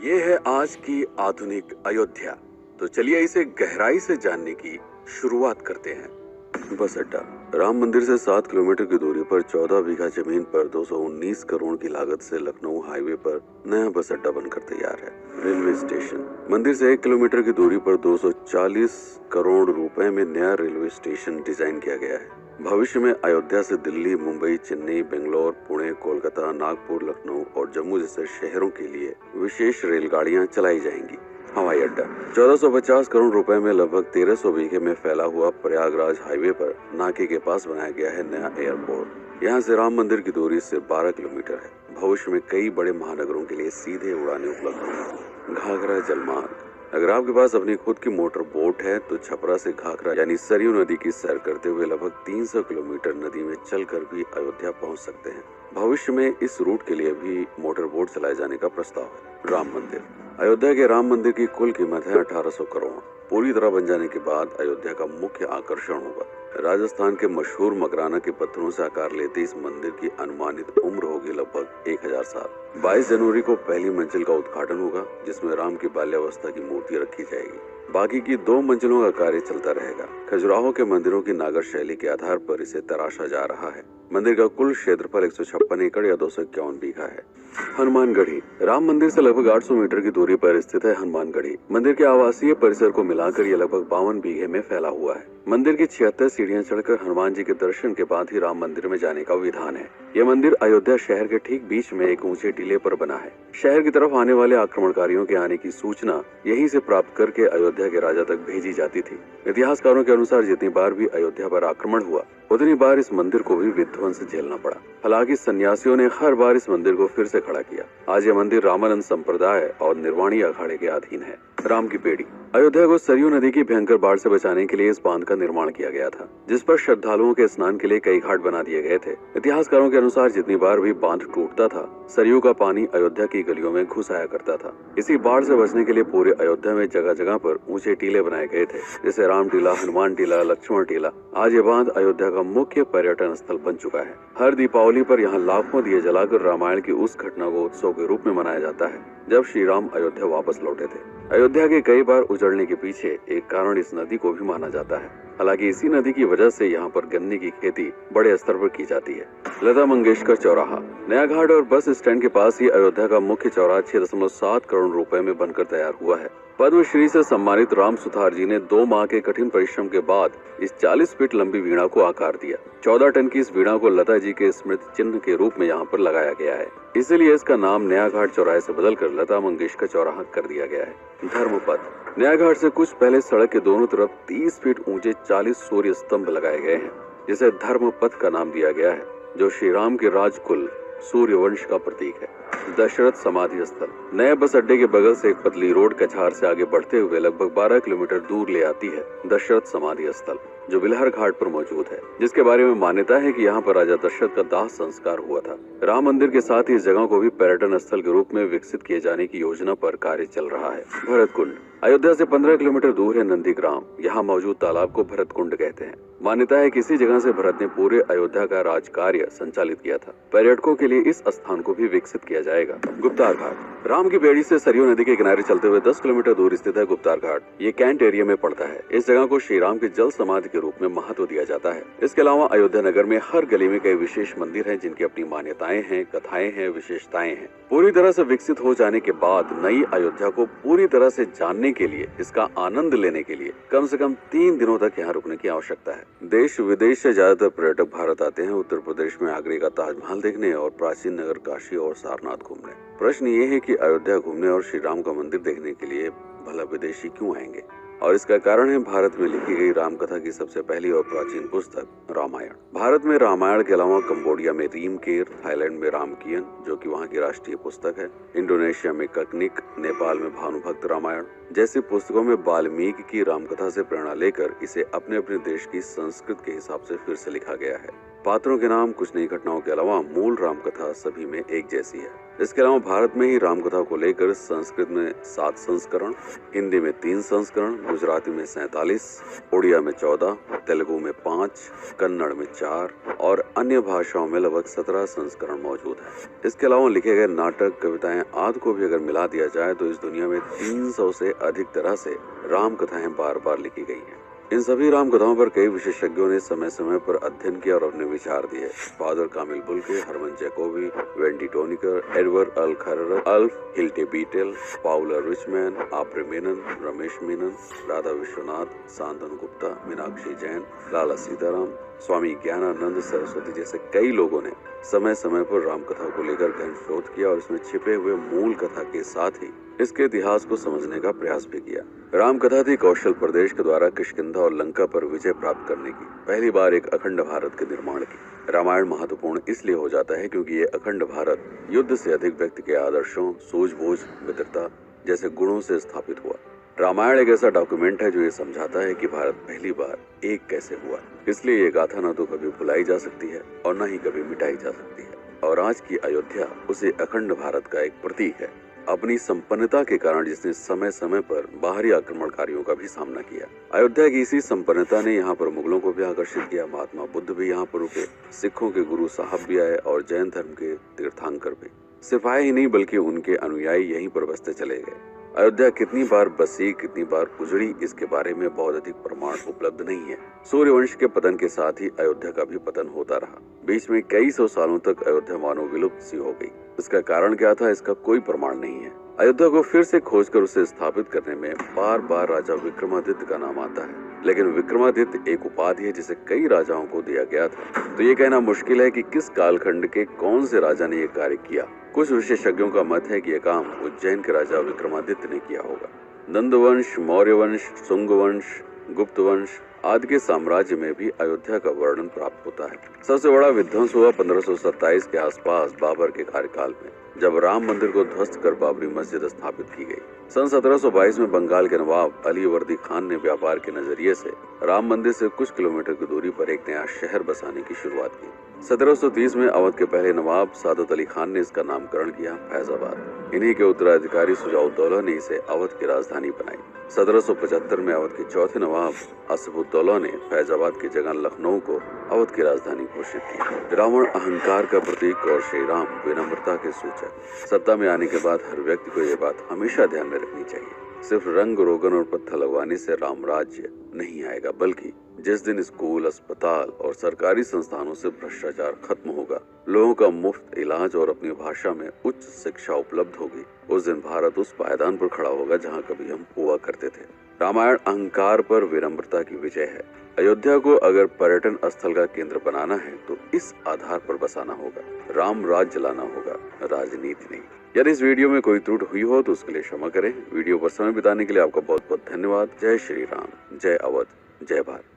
ये है आज की आधुनिक अयोध्या। तो चलिए इसे गहराई से जानने की शुरुआत करते हैं। बस अड्डा। राम मंदिर से 7 किलोमीटर की दूरी पर 14 बीघा जमीन पर 219 करोड़ की लागत से लखनऊ हाईवे पर नया बस अड्डा बनकर तैयार है। Railway station. मंदिर से 1 किलोमीटर की दूरी पर 240 करोड़ रुपए में नया रेलवे स्टेशन डिजाइन किया गया है। भविष्य में अयोध्या से दिल्ली, मुंबई, चेन्नई, बेंगलोर, पुणे, कोलकाता, नागपुर, लखनऊ और जम्मू जैसे शहरों के लिए विशेष रेलगाड़ियां चलाई जाएंगी। हवाई अड्डा। 1450 करोड़ रुपए में लगभग 1300 बीघे में फैला हुआ प्रयागराज हाईवे पर नाके के पास बनाया गया है नया एयरपोर्ट। यहाँ से राम मंदिर की दूरी सिर्फ 12 किलोमीटर है। भविष्य में कई बड़े महानगरों के लिए सीधे उड़ानें उपलब्ध होंगी। घाघरा जलमार्ग। अगर आपके पास अपनी खुद की मोटर बोट है तो छपरा से घाघरा यानी सरयू नदी की सैर करते हुए लगभग 300 किलोमीटर नदी में चलकर भी अयोध्या पहुंच सकते हैं। भविष्य में इस रूट के लिए भी मोटर बोट चलाए जाने का प्रस्ताव है। राम मंदिर। अयोध्या के राम मंदिर की कुल कीमत है 1800 करोड़। पूरी तरह बन जाने के बाद अयोध्या का मुख्य आकर्षण होगा। राजस्थान के मशहूर मकराना के पत्थरों से आकार लेते इस मंदिर की अनुमानित उम्र होगी लगभग 1000 साल। 22 जनवरी को पहली मंजिल का उद्घाटन होगा, जिसमें राम की बाल्यावस्था की मूर्ति रखी जाएगी। बाकी की 2 मंजिलों का कार्य चलता रहेगा। खजुराहो के मंदिरों की नागर शैली के आधार पर इसे तराशा जा रहा है। मंदिर का कुल क्षेत्रफल 156 एकड़ या 251 बीघा है। हनुमानगढ़ी। राम मंदिर से लगभग 800 मीटर की दूरी पर स्थित है हनुमानगढ़ी। मंदिर के आवासीय परिसर को मिलाकर यह लगभग 52 बीघे में फैला हुआ है। मंदिर की 76 सीढ़ियां चढ़कर हनुमान जी के दर्शन के बाद ही राम मंदिर में जाने का विधान है। यह मंदिर अयोध्या शहर के ठीक बीच में एक ऊंचे टीले पर बना है। शहर की तरफ आने वाले आक्रमणकारियों के आने की सूचना यहीं से प्राप्त करके अयोध्या के राजा तक भेजी जाती थी। इतिहासकारों के अनुसार जितनी बार भी अयोध्या पर आक्रमण हुआ उतनी बार इस मंदिर को भी विध्वंस झेलना पड़ा। हालांकि सन्यासियों ने हर बार इस मंदिर को फिर से खड़ा किया। आज यह मंदिर रामानंद संप्रदाय और निर्वाणी अखाड़े के अधीन है। राम की बेड़ी। अयोध्या को सरयू नदी की भयंकर बाढ़ से बचाने के लिए इस बांध का निर्माण किया गया था, जिस पर श्रद्धालुओं के स्नान के लिए कई घाट बना दिए गए थे। इतिहासकारों के अनुसार जितनी बार भी बांध टूटता था, सरयू का पानी अयोध्या की गलियों में घुस आया करता था। इसी बाढ़ से बचने के लिए पूरे अयोध्या में जगह जगह पर ऊंचे टीले बनाए गए थे, जैसे राम टीला, हनुमान टीला, लक्ष्मण टीला। आज ये बांध अयोध्या का मुख्य पर्यटन स्थल बन चुका है। हर दीपावली पर यहाँ लाखों दिए जलाकर रामायण की उस घटना को उत्सव के रूप में मनाया जाता है जब श्री राम अयोध्या वापस लौटे थे। अयोध्या के कई बार उजड़ने के पीछे एक कारण इस नदी को भी माना जाता है। हालांकि इसी नदी की वजह से यहाँ पर गन्ने की खेती बड़े स्तर पर की जाती है। लता मंगेशकर चौराहा। नया घाट और बस स्टैंड के पास ही अयोध्या का मुख्य चौराहा 6.7 करोड़ रुपए में बनकर तैयार हुआ है। पद्मश्री से सम्मानित राम सुथार जी ने 2 माह के कठिन परिश्रम के बाद इस 40 फीट लंबी वीणा को आकार दिया। 14 टन की इस वीणा को लता जी के स्मृति चिन्ह के रूप में यहाँ पर लगाया गया है। इसीलिए इसका नाम नया घाट चौराहे से बदलकर लता मंगेशकर चौराहा कर दिया गया है। धर्मपथ। नया घाट से कुछ पहले सड़क के दोनों तरफ 30 फीट ऊंचे 40 सूर्य स्तंभ लगाए गए हैं, जिसे धर्मपथ का नाम दिया गया है, जो श्री राम के राजकुल सूर्यवंश का प्रतीक है। दशरथ समाधि स्थल। नए बस अड्डे के बगल से एक पतली रोड कछार से आगे बढ़ते हुए लगभग 12 किलोमीटर दूर ले आती है दशरथ समाधि स्थल, जो बिलहर घाट पर मौजूद है, जिसके बारे में मान्यता है कि यहाँ पर राजा दशरथ का दाह संस्कार हुआ था। राम मंदिर के साथ ही इस जगह को भी पर्यटन स्थल के रूप में विकसित किए जाने की योजना पर कार्य चल रहा है। भरत कुंड। अयोध्या से 15 किलोमीटर दूर है नंदीग्राम। यहाँ मौजूद तालाब को भरत कुंड कहते हैं। मान्यता है कि इसी जगह से भरत ने पूरे अयोध्या का राज कार्य संचालित किया था। पर्यटकों के लिए इस स्थान को भी विकसित किया जाएगा। गुप्तार घाट। राम की बेड़ी से सरयू नदी के किनारे चलते हुए 10 किलोमीटर दूर स्थित है गुप्तार घाट। ये कैंट एरिया में पड़ता है। इस जगह को श्री राम के जल समाधि के रूप में महत्व दिया जाता है। इसके अलावा अयोध्या नगर में हर गली में कई विशेष मंदिर हैं, जिनकी अपनी मान्यताएं हैं, कथाएं हैं, विशेषताएं हैं। पूरी तरह से विकसित हो जाने के बाद नई अयोध्या को पूरी तरह से जानने के लिए, इसका आनंद लेने के लिए कम से कम 3 दिनों तक यहाँ रुकने की आवश्यकता है। देश विदेश से ज्यादातर पर्यटक भारत आते हैं उत्तर प्रदेश में आगरे का ताजमहल देखने और प्राचीन नगर काशी और सारनाथ घूमने। प्रश्न ये है कि अयोध्या घूमने और श्री राम का मंदिर देखने के लिए भला विदेशी क्यों आएंगे, और इसका कारण है भारत में लिखी गई राम कथा की सबसे पहली और प्राचीन पुस्तक रामायण। भारत में रामायण के अलावा कंबोडिया में रीमकेर, थाईलैंड में रामकियन जो कि वहाँ की राष्ट्रीय पुस्तक है, इंडोनेशिया में ककनिक, नेपाल में भानुभक्त रामायण जैसी पुस्तकों में वाल्मीकि की रामकथा से प्रेरणा लेकर इसे अपने अपने देश की संस्कृति के हिसाब से फिर से लिखा गया है। पात्रों के नाम, कुछ नई घटनाओं के अलावा मूल रामकथा सभी में एक जैसी है। इसके अलावा भारत में ही रामकथा को लेकर संस्कृत में 7 संस्करण, हिंदी में 3 संस्करण, गुजराती में 47, उड़िया में 14, तेलुगु में 5, कन्नड़ में 4 और अन्य भाषाओं में लगभग 17 संस्करण मौजूद है। इसके अलावा लिखे गए नाटक, कविताएं आदि को भी अगर मिला दिया जाए तो इस दुनिया में 300 से अधिक तरह से राम कथाएं बार बार लिखी गई हैं। इन सभी राम कथाओं पर कई विशेषज्ञों ने समय समय पर अध्ययन किया और अपने विचार दिए। Father Camille Bulcke, Hermann Jacobi, Wendy Doniger, Edward अल खरर, Alf Hiltebeitel, Paula Richman, Aubrey Menen, Ramesh Menon, Radha Vishwanath, Shantanu Gupta, Meenakshi Jain, Lala Sitaram, Swami Gyanananda Saraswati जैसे कई लोगों ने समय समय पर राम कथा को लेकर गहन शोध किया और इसमें छिपे हुए मूल कथा के साथ ही इसके इतिहास को समझने का प्रयास भी किया। राम कथा थी कौशल प्रदेश के द्वारा किष्किंधा और लंका पर विजय प्राप्त करने की पहली बार एक अखंड भारत के निर्माण की। रामायण महत्वपूर्ण इसलिए हो जाता है क्योंकि ये अखंड भारत युद्ध से अधिक व्यक्ति के आदर्शों, सूझबूझ, मित्रता जैसे गुणों से स्थापित हुआ। रामायण एक ऐसा डॉक्यूमेंट है जो ये समझाता है कि भारत पहली बार एक कैसे हुआ। इसलिए ये गाथा न तो कभी भुलाई जा सकती है और न ही कभी मिटाई जा सकती है। और आज की अयोध्या उसे अखंड भारत का एक प्रतीक है, अपनी संपन्नता के कारण जिसने समय समय पर बाहरी आक्रमणकारियों का भी सामना किया। अयोध्या की इसी संपन्नता ने यहाँ पर मुगलों को भी आकर्षित किया। महात्मा बुद्ध भी यहाँ पर रुके, सिखों के गुरु साहब भी आए और जैन धर्म के तीर्थंकर भी। सिपाही ही नहीं बल्कि उनके अनुयायी यहीं पर बसते चले गए। अयोध्या कितनी बार बसी, कितनी बार उजड़ी, इसके बारे में बहुत अधिक प्रमाण उपलब्ध नहीं है। सूर्यवंश के पतन के साथ ही अयोध्या का भी पतन होता रहा। बीच में कई सौ सालों तक अयोध्या मानो विलुप्त सी हो गई। इसका कारण क्या था, इसका कोई प्रमाण नहीं है। अयोध्या को फिर से खोजकर उसे स्थापित करने में बार बार राजा विक्रमादित्य का नाम आता है, लेकिन विक्रमादित्य एक उपाधि है जिसे कई राजाओं को दिया गया था। तो ये कहना मुश्किल है कि किस कालखंड के कौन से राजा ने ये कार्य किया। कुछ विशेषज्ञों का मत है कि यह काम उज्जैन के राजा विक्रमादित्य ने किया होगा। नंद वंश, मौर्य वंश, शुंग वंश, गुप्त वंश आदि के साम्राज्य में भी अयोध्या का वर्णन प्राप्त होता है। सबसे बड़ा विध्वंस हुआ 1527 के आसपास बाबर के कार्यकाल में, जब राम मंदिर को ध्वस्त कर बाबरी मस्जिद स्थापित की गई। सन 1722 में बंगाल के नवाब अली वर्दी खान ने व्यापार के नजरिए से राम मंदिर से कुछ किलोमीटर की दूरी पर एक नया शहर बसाने की शुरुआत की। 1730 में अवध के पहले नवाब सादत अली खान ने इसका नामकरण किया फैजाबाद। इन्हीं के उत्तराधिकारी सुजाउद्दौला ने इसे अवध की राजधानी बनाई। 1775 में अवध के चौथे नवाब आसिफुद्दौला ने फैजाबाद की जगह लखनऊ को अवध की राजधानी घोषित की। रावण अहंकार का प्रतीक और श्री राम विनम्रता के सूचक। सत्ता में आने के बाद हर व्यक्ति को यह बात हमेशा ध्यान में रखनी चाहिए, सिर्फ रंग रोगन और पत्थर लगवाने से राम राज्य नहीं आएगा, बल्कि जिस दिन स्कूल, अस्पताल और सरकारी संस्थानों से भ्रष्टाचार खत्म होगा, लोगों का मुफ्त इलाज और अपनी भाषा में उच्च शिक्षा उपलब्ध होगी, उस दिन भारत उस पायदान पर खड़ा होगा जहां कभी हम हुआ करते थे। रामायण अहंकार पर विनम्रता की विजय है। अयोध्या को अगर पर्यटन स्थल का केंद्र बनाना है तो इस आधार पर बसाना होगा, राम राज्य लाना होगा, राजनीति नहीं। यदि इस वीडियो में कोई त्रुटि हुई हो तो उसके लिए क्षमा करें। वीडियो पर समय बिताने के लिए आपका बहुत बहुत धन्यवाद। जय श्री राम, जय अवध, जय भारत।